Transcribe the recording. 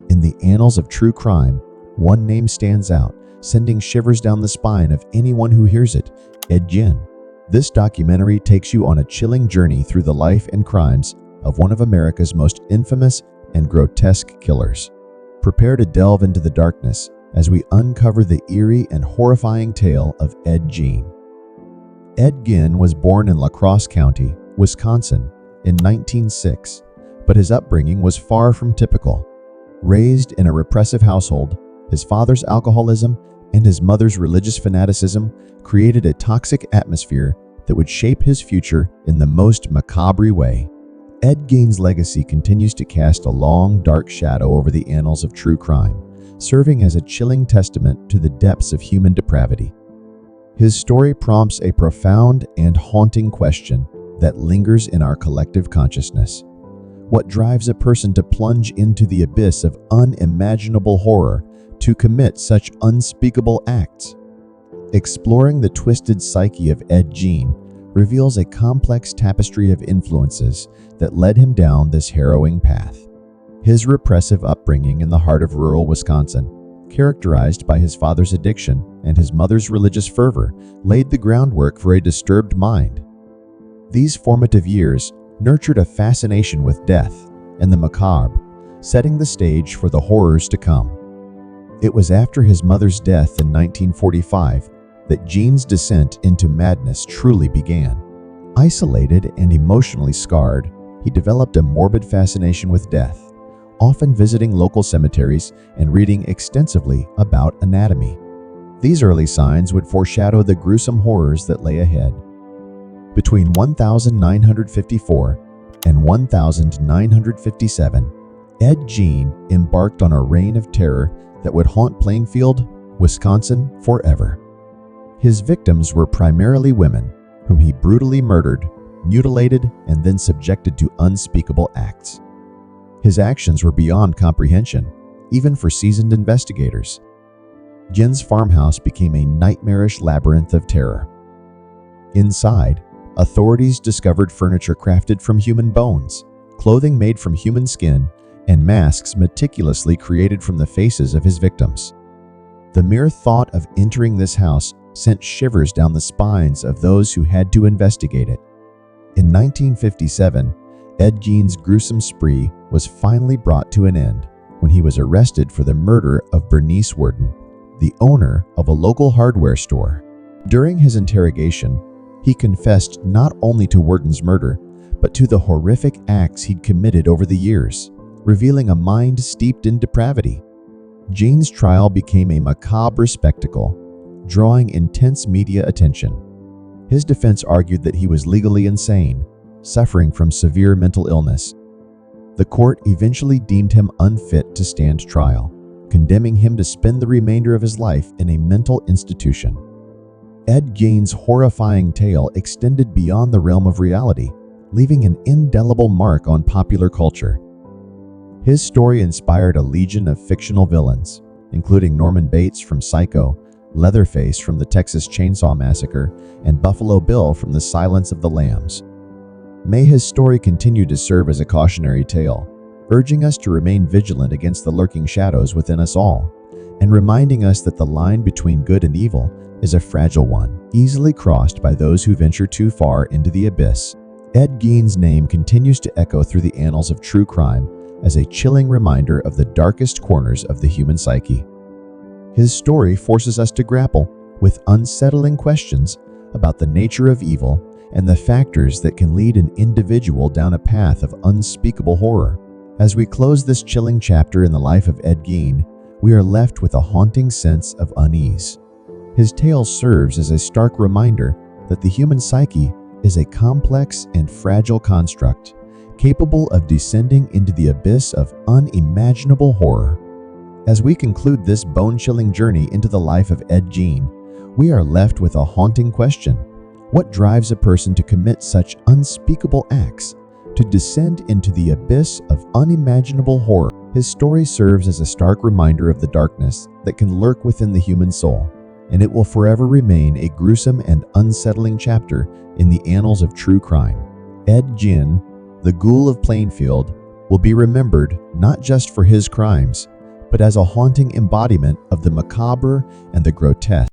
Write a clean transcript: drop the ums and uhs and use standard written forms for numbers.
In the annals of true crime, one name stands out, sending shivers down the spine of anyone who hears it: Ed Gein. This documentary takes you on a chilling journey through the life and crimes of one of America's most infamous and grotesque killers. Prepare to delve into the darkness as we uncover the eerie and horrifying tale of Ed Gein. Ed Gein was born in La Crosse County, Wisconsin, in 1906, but his upbringing was far from typical. Raised in a repressive household, his father's alcoholism and his mother's religious fanaticism created a toxic atmosphere that would shape his future in the most macabre way. Ed Gein's legacy continues to cast a long, dark shadow over the annals of true crime, serving as a chilling testament to the depths of human depravity. His story prompts a profound and haunting question that lingers in our collective consciousness. What drives a person to plunge into the abyss of unimaginable horror, to commit such unspeakable acts? Exploring the twisted psyche of Ed Gein reveals a complex tapestry of influences that led him down this harrowing path. His repressive upbringing in the heart of rural Wisconsin, characterized by his father's addiction and his mother's religious fervor, laid the groundwork for a disturbed mind. These formative years nurtured a fascination with death and the macabre, setting the stage for the horrors to come. It was after his mother's death in 1945 that Gein's descent into madness truly began. Isolated and emotionally scarred, he developed a morbid fascination with death, often visiting local cemeteries and reading extensively about anatomy. These early signs would foreshadow the gruesome horrors that lay ahead. Between 1954 and 1957, Ed Gein embarked on a reign of terror that would haunt Plainfield, Wisconsin forever. His victims were primarily women, whom he brutally murdered, mutilated, and then subjected to unspeakable acts. His actions were beyond comprehension, even for seasoned investigators. Gein's farmhouse became a nightmarish labyrinth of terror. Inside, authorities discovered furniture crafted from human bones, clothing made from human skin, and masks meticulously created from the faces of his victims. The mere thought of entering this house sent shivers down the spines of those who had to investigate it. In 1957, Ed Gein's gruesome spree was finally brought to an end when he was arrested for the murder of Bernice Worden, the owner of a local hardware store. During his interrogation, he confessed not only to Worden's murder, but to the horrific acts he'd committed over the years, revealing a mind steeped in depravity. Gein's trial became a macabre spectacle, drawing intense media attention. His defense argued that he was legally insane, suffering from severe mental illness. The court eventually deemed him unfit to stand trial, condemning him to spend the remainder of his life in a mental institution. Ed Gein's horrifying tale extended beyond the realm of reality, leaving an indelible mark on popular culture. His story inspired a legion of fictional villains, including Norman Bates from Psycho, Leatherface from the Texas Chainsaw Massacre, and Buffalo Bill from The Silence of the Lambs. May his story continue to serve as a cautionary tale, urging us to remain vigilant against the lurking shadows within us all, and reminding us that the line between good and evil is a fragile one, easily crossed by those who venture too far into the abyss. Ed Gein's name continues to echo through the annals of true crime as a chilling reminder of the darkest corners of the human psyche. His story forces us to grapple with unsettling questions about the nature of evil and the factors that can lead an individual down a path of unspeakable horror. As we close this chilling chapter in the life of Ed Gein, we are left with a haunting sense of unease. His tale serves as a stark reminder that the human psyche is a complex and fragile construct, capable of descending into the abyss of unimaginable horror. As we conclude this bone-chilling journey into the life of Ed Gein, we are left with a haunting question. What drives a person to commit such unspeakable acts, to descend into the abyss of unimaginable horror? His story serves as a stark reminder of the darkness that can lurk within the human soul, and it will forever remain a gruesome and unsettling chapter in the annals of true crime. Ed Gein, the Ghoul of Plainfield, will be remembered not just for his crimes, but as a haunting embodiment of the macabre and the grotesque.